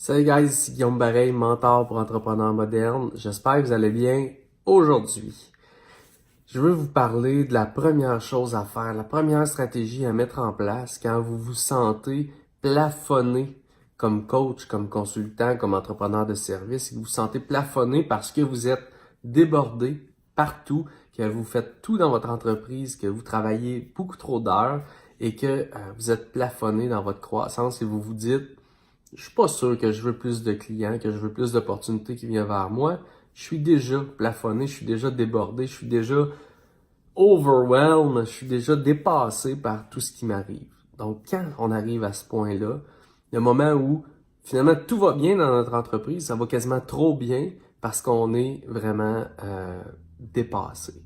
Salut guys, ici Guillaume Bareil, mentor pour entrepreneurs modernes. J'espère que vous allez bien aujourd'hui. Je veux vous parler de la première chose à faire, la première stratégie à mettre en place quand vous vous sentez plafonné comme coach, comme consultant, comme entrepreneur de service, et que vous vous sentez plafonné parce que vous êtes débordé partout, que vous faites tout dans votre entreprise, que vous travaillez beaucoup trop d'heures et que vous êtes plafonné dans votre croissance et vous vous dites je suis pas sûr que je veux plus de clients, que je veux plus d'opportunités qui viennent vers moi. Je suis déjà plafonné, je suis déjà débordé, je suis déjà overwhelmed, je suis déjà dépassé par tout ce qui m'arrive. Donc, quand on arrive à ce point-là, le moment où finalement tout va bien dans notre entreprise, ça va quasiment trop bien parce qu'on est vraiment dépassé.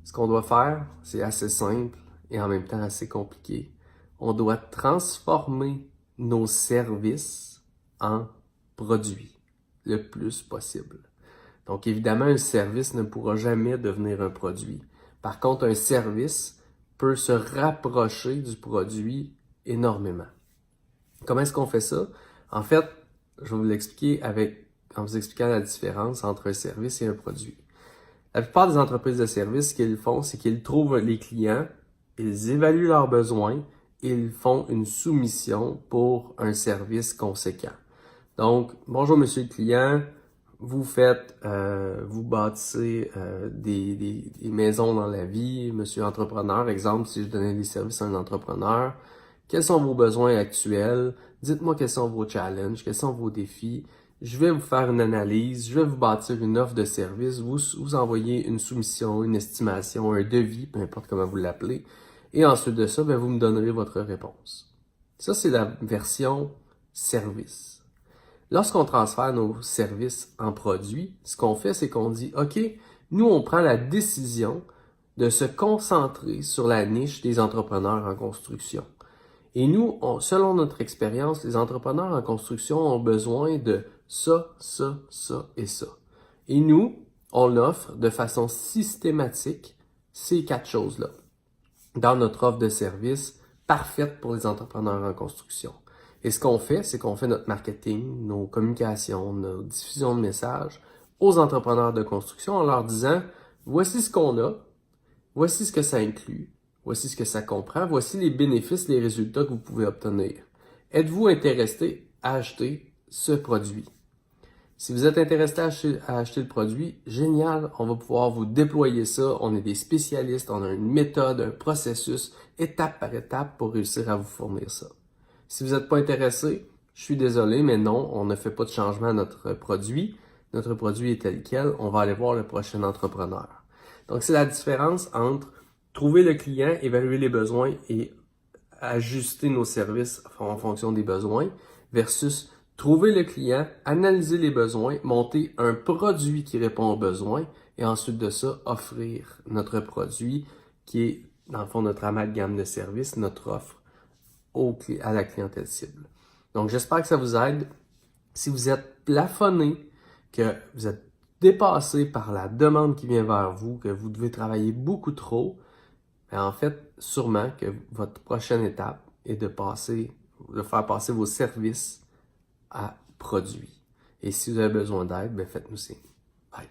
Ce qu'on doit faire, c'est assez simple et en même temps assez compliqué. On doit transformer nos services en produits le plus possible. Donc évidemment, un service ne pourra jamais devenir un produit. Par contre, un service peut se rapprocher du produit énormément. Comment est-ce qu'on fait ça? En fait, je vais vous l'expliquer en vous expliquant la différence entre un service et un produit. La plupart des entreprises de services, ce qu'ils font, c'est qu'ils trouvent les clients, ils évaluent leurs besoins, ils font une soumission pour un service conséquent. Donc, bonjour monsieur le client, vous bâtissez des maisons dans la vie, monsieur entrepreneur, exemple, si je donnais des services à un entrepreneur, quels sont vos besoins actuels? Dites-moi quels sont vos challenges, quels sont vos défis. Je vais vous faire une analyse, je vais vous bâtir une offre de service, vous envoyer une soumission, une estimation, un devis, peu importe comment vous l'appelez. Et ensuite de ça, vous me donnerez votre réponse. Ça, c'est la version service. Lorsqu'on transfère nos services en produits, ce qu'on fait, c'est qu'on dit, OK, nous, on prend la décision de se concentrer sur la niche des entrepreneurs en construction. Et nous, selon notre expérience, les entrepreneurs en construction ont besoin de ça, ça, ça et ça. Et nous, on offre de façon systématique ces 4 choses-là dans notre offre de service parfaite pour les entrepreneurs en construction. Et ce qu'on fait, c'est qu'on fait notre marketing, nos communications, nos diffusions de messages aux entrepreneurs de construction en leur disant « Voici ce qu'on a, voici ce que ça inclut, voici ce que ça comprend, voici les bénéfices, les résultats que vous pouvez obtenir. Êtes-vous intéressé à acheter ce produit? » Si vous êtes intéressé à acheter le produit, génial, on va pouvoir vous déployer ça. On est des spécialistes, on a une méthode, un processus, étape par étape pour réussir à vous fournir ça. Si vous n'êtes pas intéressé, je suis désolé, mais non, on ne fait pas de changement à notre produit. Notre produit est tel quel, on va aller voir le prochain entrepreneur. Donc, c'est la différence entre trouver le client, évaluer les besoins et ajuster nos services en fonction des besoins versus trouver le client, analyser les besoins, monter un produit qui répond aux besoins et ensuite de ça, offrir notre produit qui est, dans le fond, notre amalgame de services, notre offre à la clientèle cible. Donc, j'espère que ça vous aide. Si vous êtes plafonné, que vous êtes dépassé par la demande qui vient vers vous, que vous devez travailler beaucoup trop, en fait, sûrement que votre prochaine étape est de faire passer vos services à produits. Et si vous avez besoin d'aide, faites-nous signe. Bye.